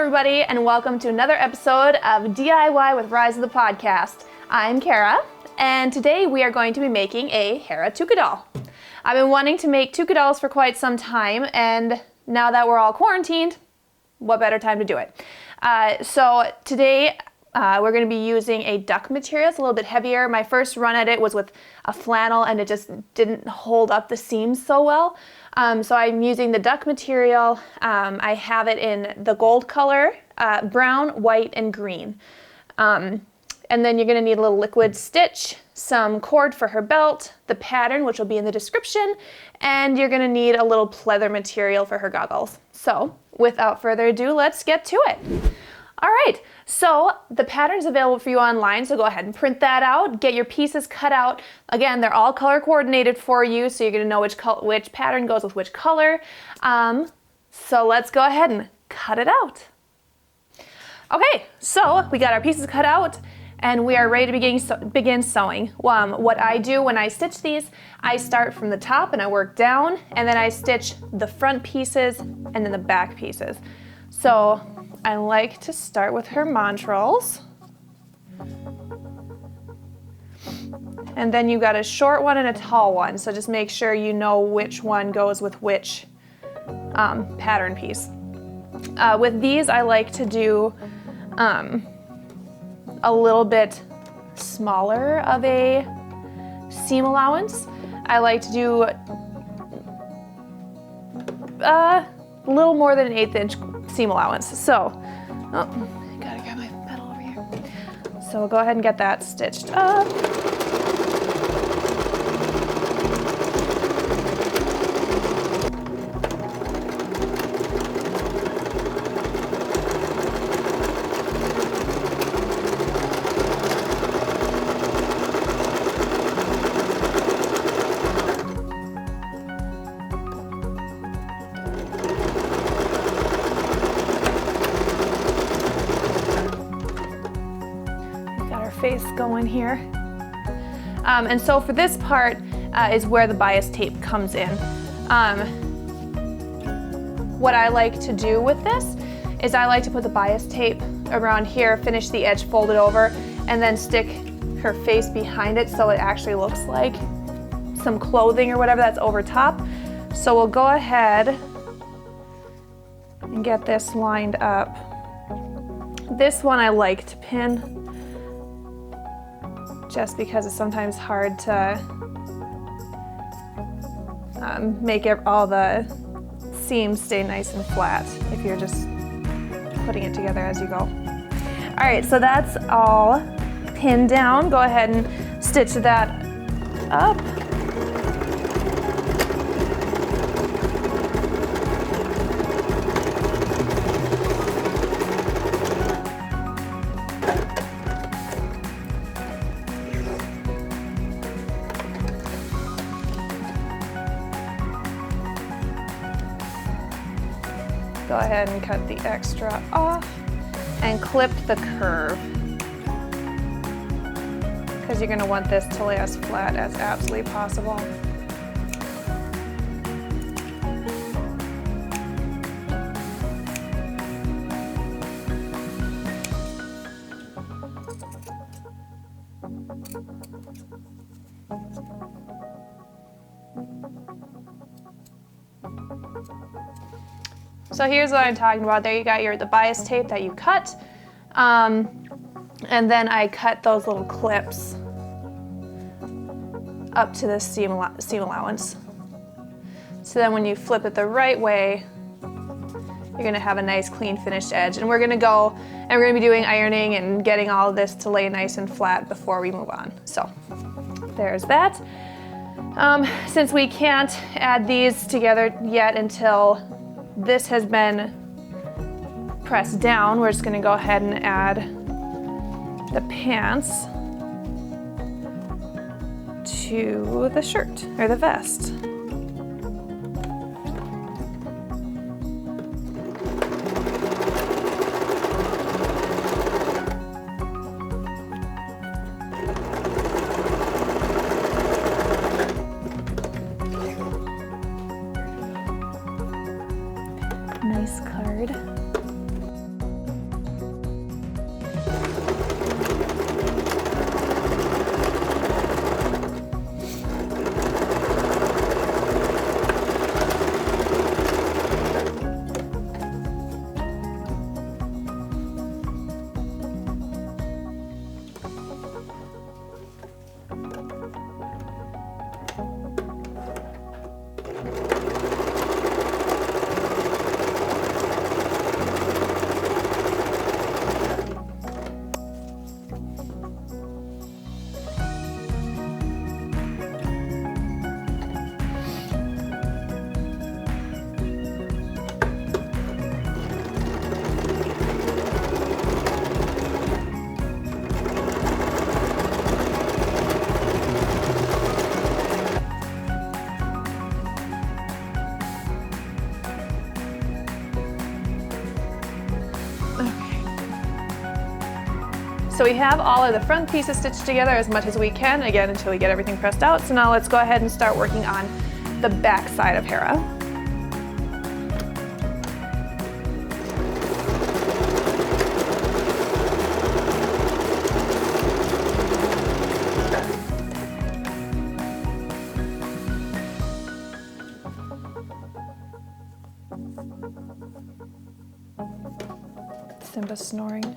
everybody, and welcome to another episode of DIY with Rise of the Podcast. I'm Kara, and today we are going to be making a Hera Tooka Doll. I've been wanting to make Tooka Dolls for quite some time, and now that we're all quarantined, what better time to do it? So today we're going to be using a duck material. It's a little bit heavier. My first run at it was with a flannel, and it just didn't hold up the seams so well. So I'm using the duck material. I have it in the gold color, brown, white, and green. And then you're going to need a little liquid stitch, some cord for her belt, the pattern, which will be in the description, and you're going to need a little pleather material for her goggles. So without further ado, let's get to it. All right, so the pattern's available for you online, so go ahead and print that out, get your pieces cut out. Again, they're all color coordinated for you, so you're gonna know which pattern goes with which color. So let's go ahead and cut it out. Okay, so we got our pieces cut out, and we are ready to begin sewing. What I do when I stitch these, I start from the top and I work down, and then I stitch the front pieces and then the back pieces. So I like to start with her mandrels. And then you got a short one and a tall one, so just make sure you know which one goes with which pattern piece. With these, I like to do a little bit smaller of a seam allowance. I like to do a little more than an 1/8 inch seam allowance. So, gotta grab my petal over here. So we'll go ahead and get that stitched up. Face going here. And so for this part is where the bias tape comes in. What I like to do with this is I like to put the bias tape around here, finish the edge, fold it over, and then stick her face behind it so it actually looks like some clothing or whatever that's over top. So we'll go ahead and get this lined up. This one I like to pin, just because it's sometimes hard to make all the seams stay nice and flat if you're just putting it together as you go. All right, so that's all pinned down. Go ahead and stitch that up. Go ahead and cut the extra off and clip the curve, because you're going to want this to lay as flat as absolutely possible. So here's what I'm talking about. There you got the bias tape that you cut, and then I cut those little clips up to the seam allowance. So then when you flip it the right way, you're gonna have a nice clean finished edge. And we're gonna be doing ironing and getting all of this to lay nice and flat before we move on. So there's that. Since we can't add these together yet until this has been pressed down, we're just going to go ahead and add the pants to the shirt or the vest. Nice card. we have all of the front pieces stitched together as much as we can, again, until we get everything pressed out. So now let's go ahead and start working on the back side of Hera. Simba snoring.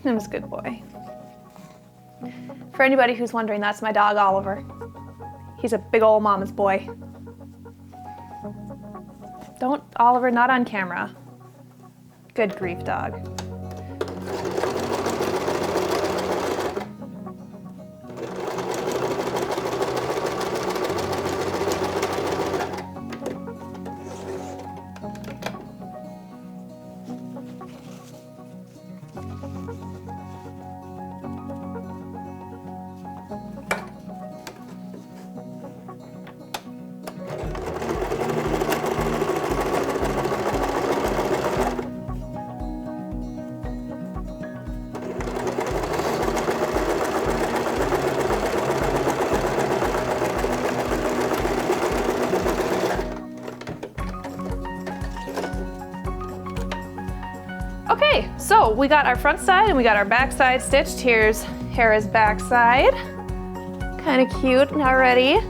That was a good boy. For anybody who's wondering, that's my dog Oliver. He's a big old mama's boy. Don't, Oliver, not on camera. Good grief, dog. Okay, so we got our front side and we got our back side stitched. Here's Hera's back side. Kind of cute already.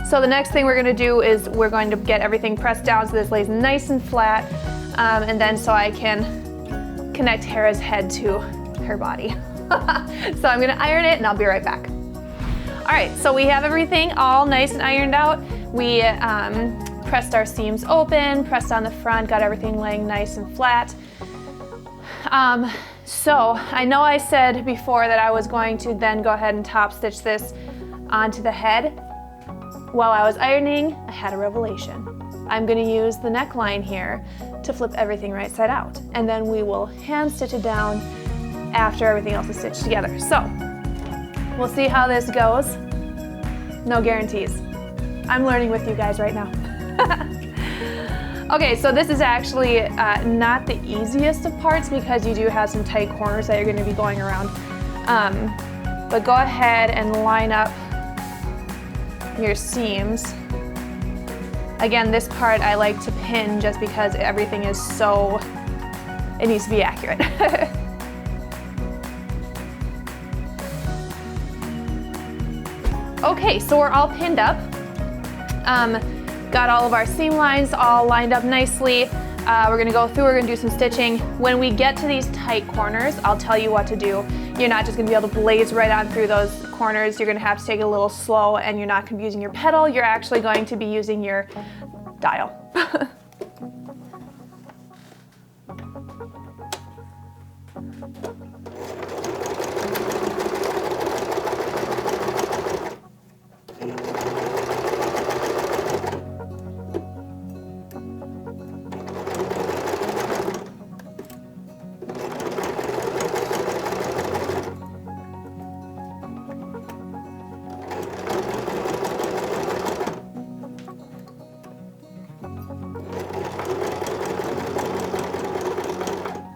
So the next thing we're gonna do is we're going to get everything pressed down so this lays nice and flat, and then so I can connect Hera's head to her body. So I'm gonna iron it and I'll be right back. All right, so we have everything all nice and ironed out. We pressed our seams open, pressed on the front, got everything laying nice and flat. So I know I said before that I was going to then go ahead and top stitch this onto the head. While I was ironing, I had a revelation. I'm going to use the neckline here to flip everything right side out, and then we will hand stitch it down after everything else is stitched together. So we'll see how this goes. No guarantees. I'm learning with you guys right now. Okay, so this is actually not the easiest of parts because you do have some tight corners that you're going to be going around. But go ahead and line up your seams. Again, this part I like to pin just because everything is so, it needs to be accurate. Okay, so we're all pinned up. Got all of our seam lines all lined up nicely. We're gonna go through, we're gonna do some stitching. When we get to these tight corners, I'll tell you what to do. You're not just gonna be able to blaze right on through those corners. You're gonna have to take it a little slow, and you're not gonna be using your pedal. You're actually going to be using your dial.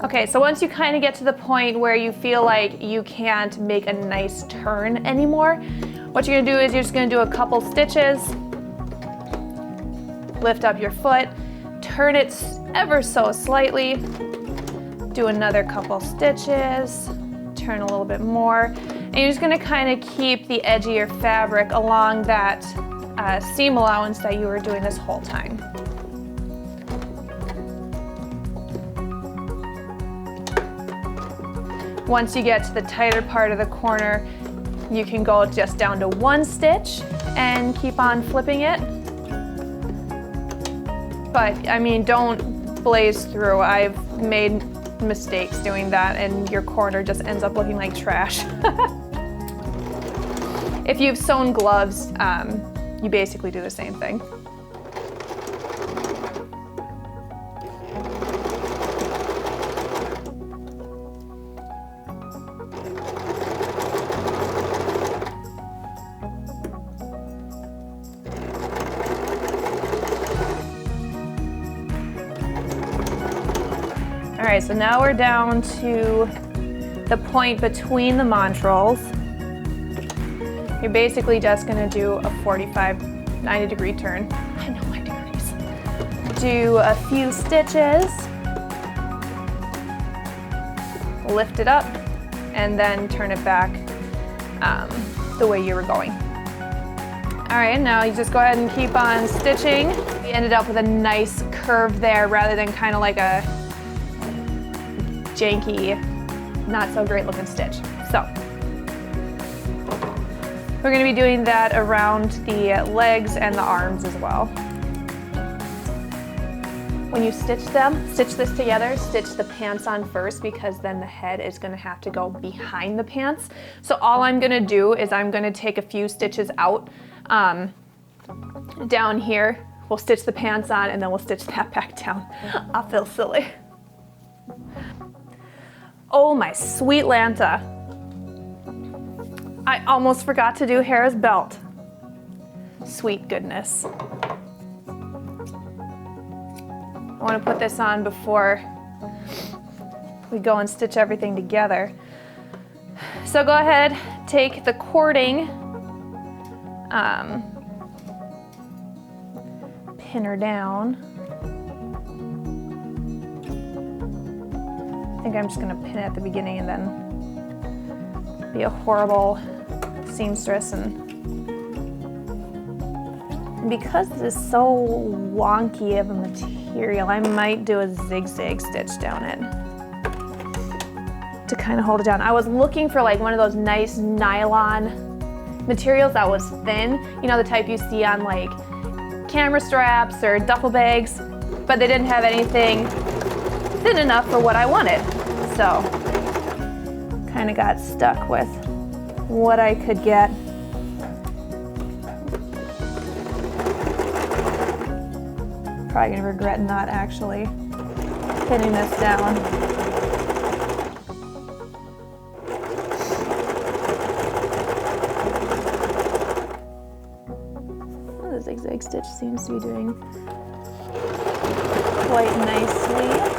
Okay, so once you kind of get to the point where you feel like you can't make a nice turn anymore, what you're gonna do is you're just gonna do a couple stitches, lift up your foot, turn it ever so slightly, do another couple stitches, turn a little bit more, and you're just gonna kind of keep the edge of your fabric along that seam allowance that you were doing this whole time. Once you get to the tighter part of the corner, you can go just down to one stitch and keep on flipping it. But I mean, don't blaze through. I've made mistakes doing that and your corner just ends up looking like trash. If you've sewn gloves, you basically do the same thing. All right, so now we're down to the point between the montrals. You're basically just gonna do a 45, 90 degree turn. I know my degrees. Do a few stitches, lift it up, and then turn it back the way you were going. All right, now you just go ahead and keep on stitching. We ended up with a nice curve there rather than kind of like a janky, not so great looking stitch. So we're gonna be doing that around the legs and the arms as well. When you stitch them, stitch this together, stitch the pants on first because then the head is gonna have to go behind the pants. So all I'm gonna do is I'm gonna take a few stitches out down here. We'll stitch the pants on and then we'll stitch that back down. I'll feel silly. Oh my sweet Lanta. I almost forgot to do Hera's belt. Sweet goodness. I want to put this on before we go and stitch everything together. So go ahead, take the cording, pin her down. I think I'm just gonna pin it at the beginning and then be a horrible seamstress. And because this is so wonky of a material, I might do a zigzag stitch down it to kind of hold it down. I was looking for like one of those nice nylon materials that was thin, you know, the type you see on like camera straps or duffel bags, but they didn't have anything thin enough for what I wanted. So kind of got stuck with what I could get. Probably gonna regret not actually pinning this down. The zigzag stitch seems to be doing quite nicely.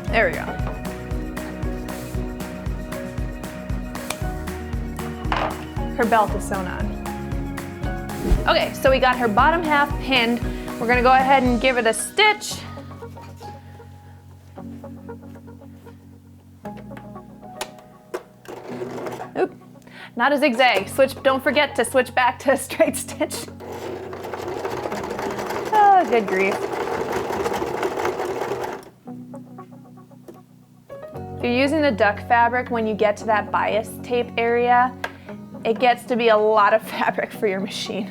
There we go. Her belt is sewn on. Okay, so we got her bottom half pinned. We're gonna go ahead and give it a stitch. Oop, not a zigzag. Don't forget to switch back to a straight stitch. Oh, good grief. If you're using the duck fabric, when you get to that bias tape area, it gets to be a lot of fabric for your machine.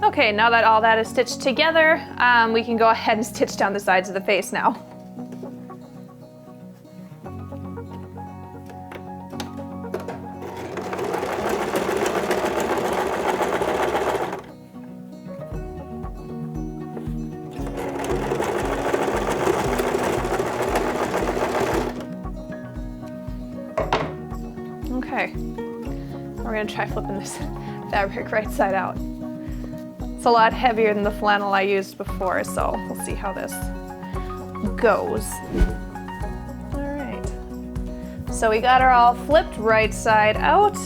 Okay, now that all that is stitched together, we can go ahead and stitch down the sides of the face now. Okay, we're gonna try flipping this fabric right side out. It's a lot heavier than the flannel I used before, so we'll see how this goes. All right, so we got her all flipped right side out.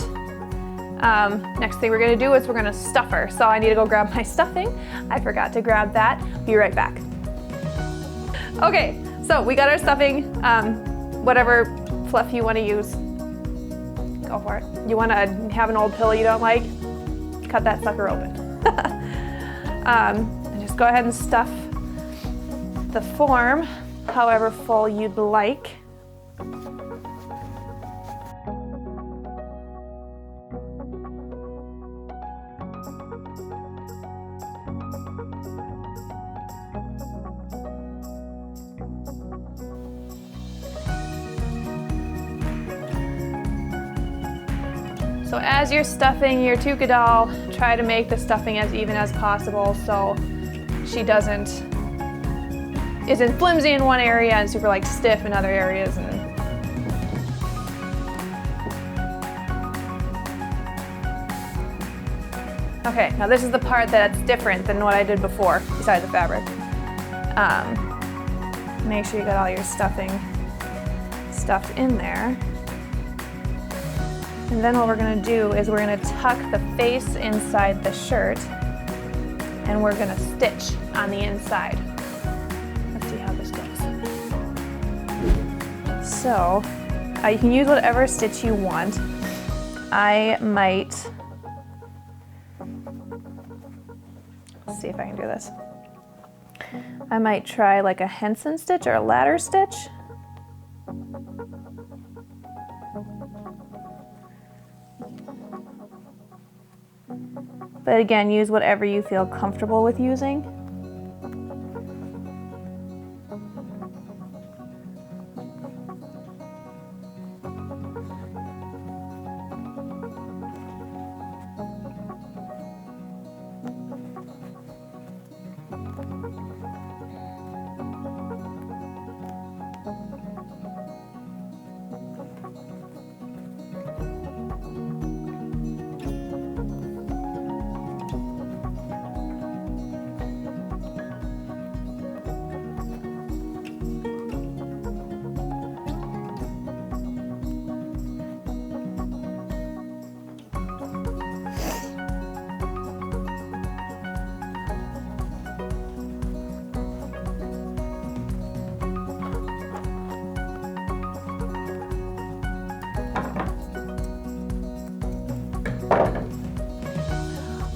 Next thing we're gonna do is we're gonna stuff her. So I need to go grab my stuffing. I forgot to grab that. Be right back. Okay, so we got our stuffing. Whatever fluff you wanna use, go for it. You wanna have an old pillow you don't like? Cut that sucker open. And just go ahead and stuff the form however full you'd like. So as you're stuffing your Tooka doll, try to make the stuffing as even as possible so she isn't flimsy in one area and super like stiff in other areas. Okay, now this is the part that's different than what I did before, besides the fabric. Make sure you got all your stuffing stuffed in there. And then what we're gonna do is we're gonna tuck the face inside the shirt and we're gonna stitch on the inside. Let's see how this goes. So, you can use whatever stitch you want. I might, let's see if I can do this. I might try like a Henson stitch or a ladder stitch. But again, use whatever you feel comfortable with using.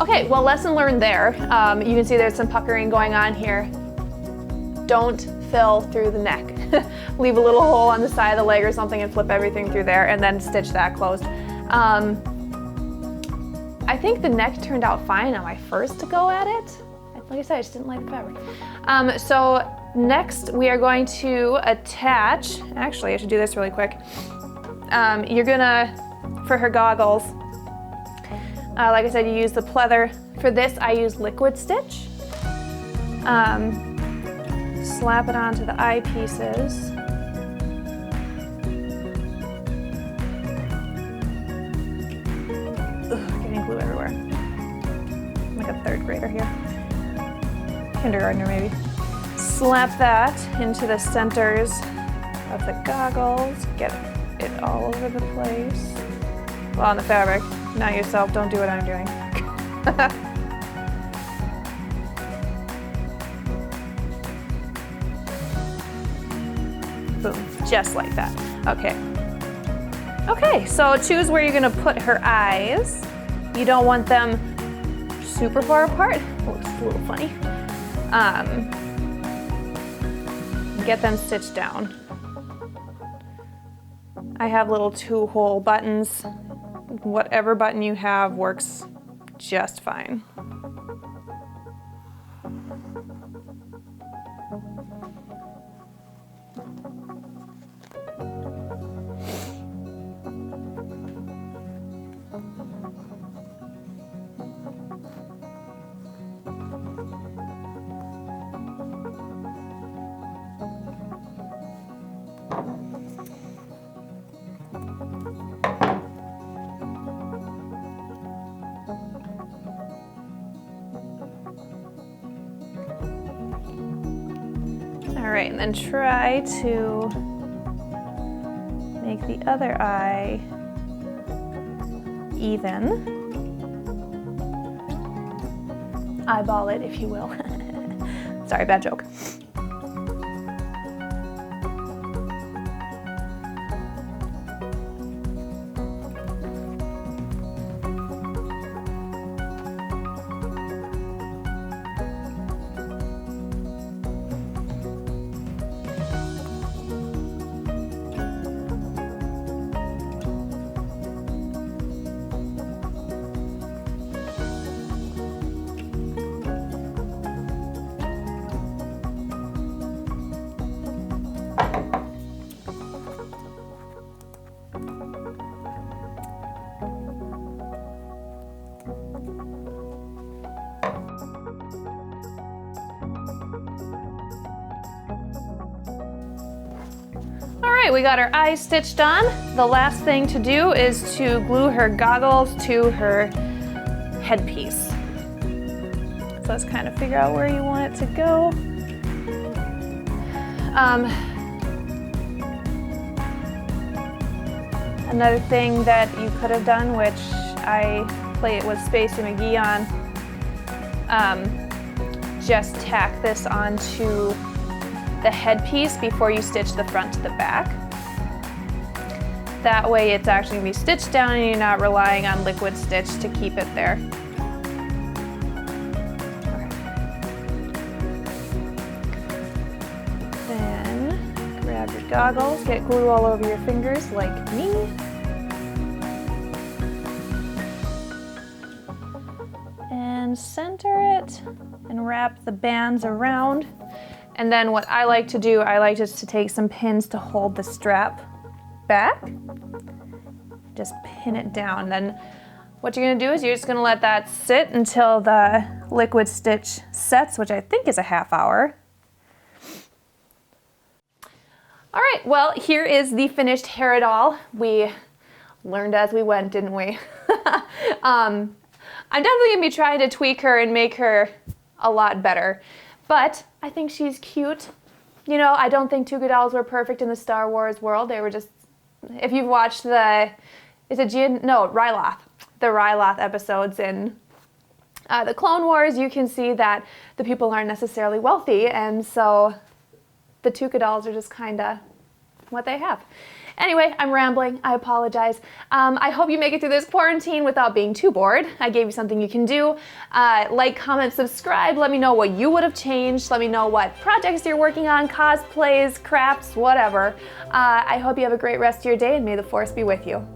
Okay, well, lesson learned there. You can see there's some puckering going on here. Don't fill through the neck. Leave a little hole on the side of the leg or something and flip everything through there and then stitch that closed. I think the neck turned out fine on my first go at it. Like I said, I just didn't like the fabric. So next we are going to attach, actually I should do this really quick. You're gonna, for her goggles, like I said, you use the pleather. For this, I use liquid stitch. Slap it onto the eyepieces. Ugh, getting glue everywhere. I'm like a third grader here. Kindergartner, maybe. Slap that into the centers of the goggles. Get it all over the place. Well, on the fabric. Not yourself, don't do what I'm doing. Boom, just like that. Okay. Okay, so choose where you're gonna put her eyes. You don't want them super far apart. It looks a little funny. Get them stitched down. I have little 2-hole buttons. Whatever button you have works just fine. All right, and then try to make the other eye even. Eyeball it, if you will. Sorry, bad joke. right, we got her eyes stitched on. The last thing to do is to glue her goggles to her headpiece. So let's kind of figure out where you want it to go. Another thing that you could have done, which I played with Spacey McGee on, just tack this onto the headpiece before you stitch the front to the back. That way it's actually going to be stitched down and you're not relying on liquid stitch to keep it there. Then grab your goggles, get glue all over your fingers like me. And center it and wrap the bands around. And then what I like to do, I like just to take some pins to hold the strap back. Just pin it down. Then what you're gonna do is you're just gonna let that sit until the liquid stitch sets, which I think is a half hour. All right, well, here is the finished Hera doll. We learned as we went, didn't we? I'm definitely gonna be trying to tweak her and make her a lot better, but I think she's cute. You know, I don't think Tooka dolls were perfect in the Star Wars world. They were just, if you've watched the, Ryloth, the Ryloth episodes in the Clone Wars, you can see that the people aren't necessarily wealthy, and so the Tooka dolls are just kind of what they have. Anyway, I'm rambling, I apologize. I hope you make it through this quarantine without being too bored. I gave you something you can do. Like, comment, subscribe, let me know what you would have changed. Let me know what projects you're working on, cosplays, crafts, whatever. I hope you have a great rest of your day and may the Force be with you.